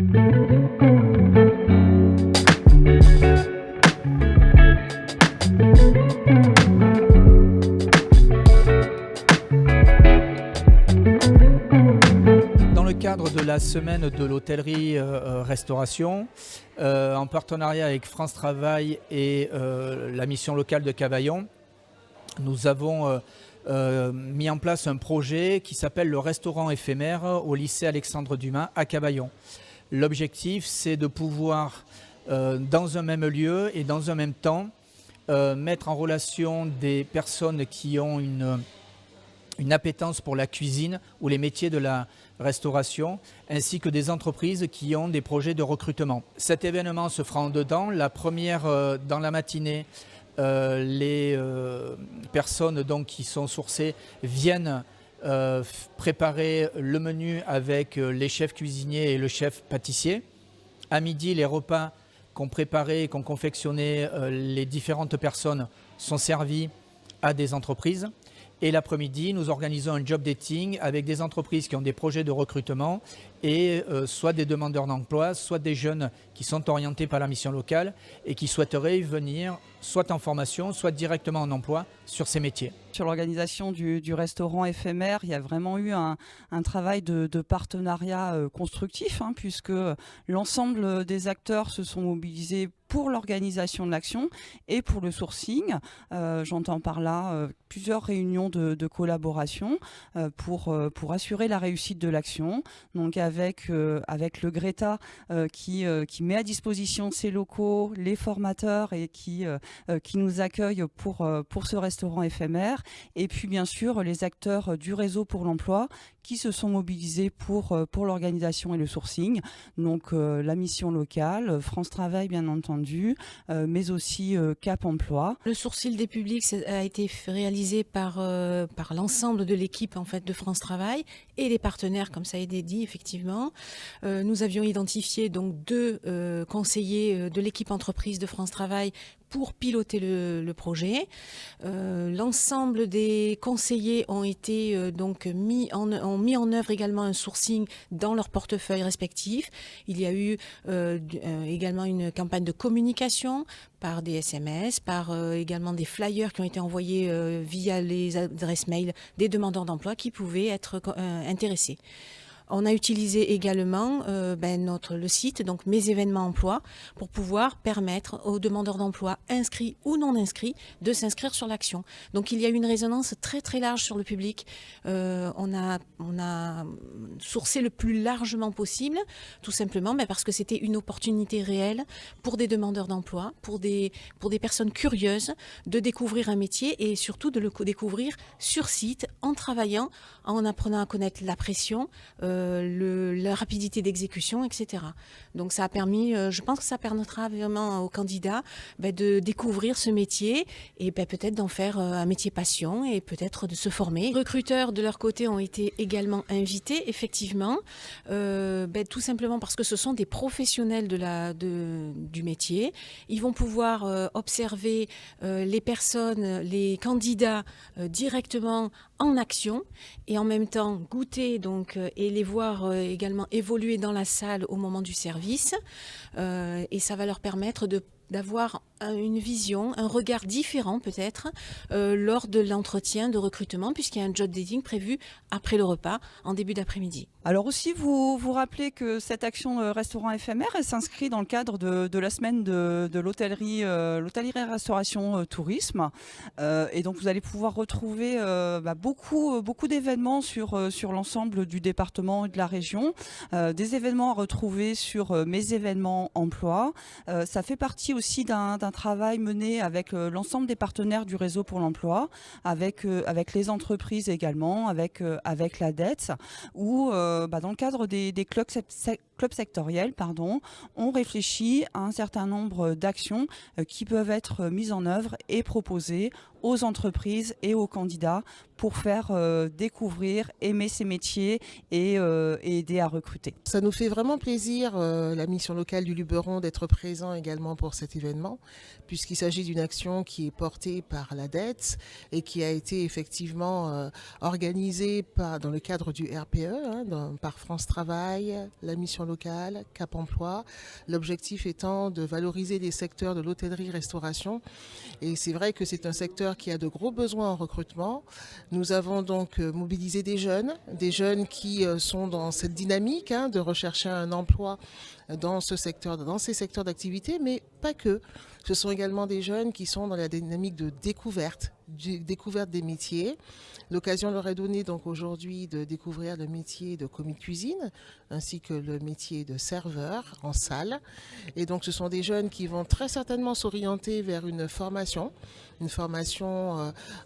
Dans le cadre de la semaine de l'hôtellerie-restauration, en partenariat avec France Travail et la mission locale de Cavaillon, nous avons mis en place un projet qui s'appelle le restaurant éphémère au lycée Alexandre Dumas à Cavaillon. L'objectif, c'est de pouvoir, dans un même lieu et dans un même temps, mettre en relation des personnes qui ont une appétence pour la cuisine ou les métiers de la restauration, ainsi que des entreprises qui ont des projets de recrutement. Cet événement se fera en deux temps. La première, dans la matinée, les personnes donc, qui sont sourcées viennent préparer le menu avec les chefs cuisiniers et le chef pâtissier. À midi, les repas qu'ont préparés et qu'ont confectionnés les différentes personnes sont servis à des entreprises. Et l'après-midi, nous organisons un job dating avec des entreprises qui ont des projets de recrutement et soit des demandeurs d'emploi, soit des jeunes qui sont orientés par la mission locale et qui souhaiteraient venir soit en formation, soit directement en emploi sur ces métiers. Sur l'organisation du restaurant éphémère, il y a vraiment eu un travail de partenariat constructif, puisque l'ensemble des acteurs se sont mobilisés pour l'organisation de l'action et pour le sourcing. J'entends par là plusieurs réunions de collaboration pour assurer la réussite de l'action. Donc avec le Greta qui met à disposition ses locaux, les formateurs et qui nous accueille pour ce restaurant éphémère. Et puis bien sûr les acteurs du réseau pour l'emploi qui se sont mobilisés pour l'organisation et le sourcing. Donc la mission locale, France Travail bien entendu, mais aussi Cap Emploi. Le sourcil des publics a été réalisé par l'ensemble de l'équipe en fait, de France Travail et les partenaires, comme ça a été dit effectivement. Nous avions identifié donc deux conseillers de l'équipe entreprise de France Travail pour piloter le projet. L'ensemble des conseillers ont été donc mis en œuvre également un sourcing dans leur portefeuille respectif. Il y a eu également une campagne de communication par des SMS, par également des flyers qui ont été envoyés via les adresses mail des demandeurs d'emploi qui pouvaient être intéressés. On a utilisé également le site, donc Mes événements emploi, pour pouvoir permettre aux demandeurs d'emploi inscrits ou non inscrits de s'inscrire sur l'action. Donc il y a eu une résonance très très large sur le public. On a sourcé le plus largement possible, tout simplement parce que c'était une opportunité réelle pour des demandeurs d'emploi, pour des personnes curieuses de découvrir un métier et surtout de le découvrir sur site, en travaillant, en apprenant à connaître la pression, la rapidité d'exécution, etc. Donc ça a permis, je pense que ça permettra vraiment aux candidats de découvrir ce métier et peut-être d'en faire un métier passion et peut-être de se former. Les recruteurs de leur côté ont été également invités, effectivement, tout simplement parce que ce sont des professionnels du métier. Ils vont pouvoir observer les personnes, les candidats directement en action et en même temps goûter donc, et les voir également évoluer dans la salle au moment du service. Et ça va leur permettre d'avoir une vision, un regard différent peut-être lors de l'entretien de recrutement puisqu'il y a un job dating prévu après le repas en début d'après-midi. Alors aussi, vous rappelez que cette action restaurant éphémère, elle s'inscrit dans le cadre de la semaine de l'hôtellerie restauration tourisme. Et donc vous allez pouvoir retrouver beaucoup d'événements sur l'ensemble du département et de la région. Des événements à retrouver sur Mes événements emploi. Ça fait partie aussi d'un travail mené avec l'ensemble des partenaires du réseau pour l'emploi, avec les entreprises également, avec la DETS, où dans le cadre des clubs sectoriels, on réfléchit à un certain nombre d'actions qui peuvent être mises en œuvre et proposées aux entreprises et aux candidats pour faire découvrir, aimer ces métiers et aider à recruter. Ça nous fait vraiment plaisir, la mission locale du Luberon, d'être présent également pour cet événement, puisqu'il s'agit d'une action qui est portée par la DETS et qui a été effectivement organisée dans le cadre du RPE, par France Travail, la mission locale locale, Cap Emploi. L'objectif étant de valoriser les secteurs de l'hôtellerie-restauration. Et c'est vrai que c'est un secteur qui a de gros besoins en recrutement. Nous avons donc mobilisé des jeunes qui sont dans cette dynamique de rechercher un emploi dans ces secteurs d'activité, mais pas que. Ce sont également des jeunes qui sont dans la dynamique de découverte des métiers. L'occasion leur est donnée donc aujourd'hui de découvrir le métier de commis de cuisine ainsi que le métier de serveur en salle. Et donc ce sont des jeunes qui vont très certainement s'orienter vers une formation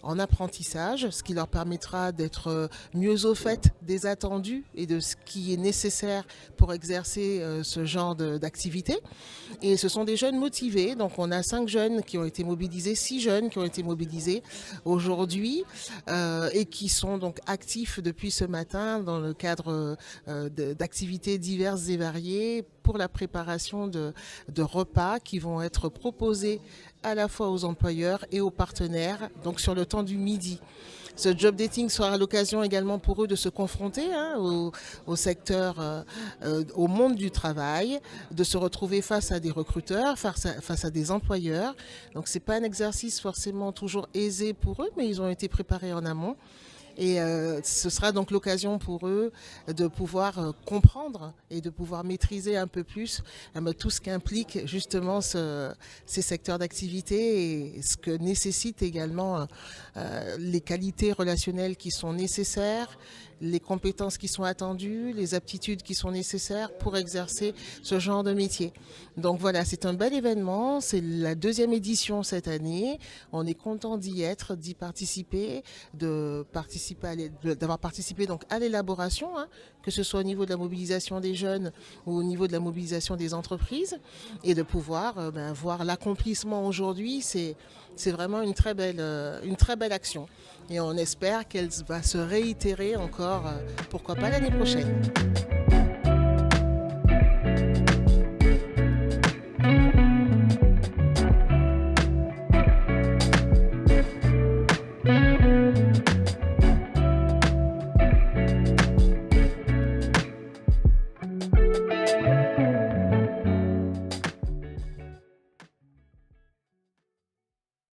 en apprentissage, ce qui leur permettra d'être mieux au fait des attendus et de ce qui est nécessaire pour exercer ce genre d'activité. Et ce sont des jeunes motivés, donc on a 5 jeunes qui ont été mobilisés, 6 jeunes qui ont été mobilisés aujourd'hui et qui sont donc actifs depuis ce matin dans le cadre d'activités diverses et variées pour la préparation de repas qui vont être proposés à la fois aux employeurs et aux partenaires, donc sur le temps du midi. Ce job dating sera l'occasion également pour eux de se confronter au secteur, au monde du travail, de se retrouver face à des recruteurs, face à des employeurs. Donc ce n'est pas un exercice forcément toujours aisé pour eux, mais ils ont été préparés en amont. Et ce sera donc l'occasion pour eux de pouvoir comprendre et de pouvoir maîtriser un peu plus tout ce qu'implique justement ces secteurs d'activité et ce que nécessitent également les qualités relationnelles qui sont nécessaires, les compétences qui sont attendues, les aptitudes qui sont nécessaires pour exercer ce genre de métier. Donc voilà, c'est un bel événement, c'est la 2e édition cette année. On est content d'y être, d'y participer, d'avoir participé donc à l'élaboration, que ce soit au niveau de la mobilisation des jeunes ou au niveau de la mobilisation des entreprises, et de pouvoir voir l'accomplissement aujourd'hui. C'est vraiment une très belle action. Et on espère qu'elle va se réitérer encore, pourquoi pas l'année prochaine.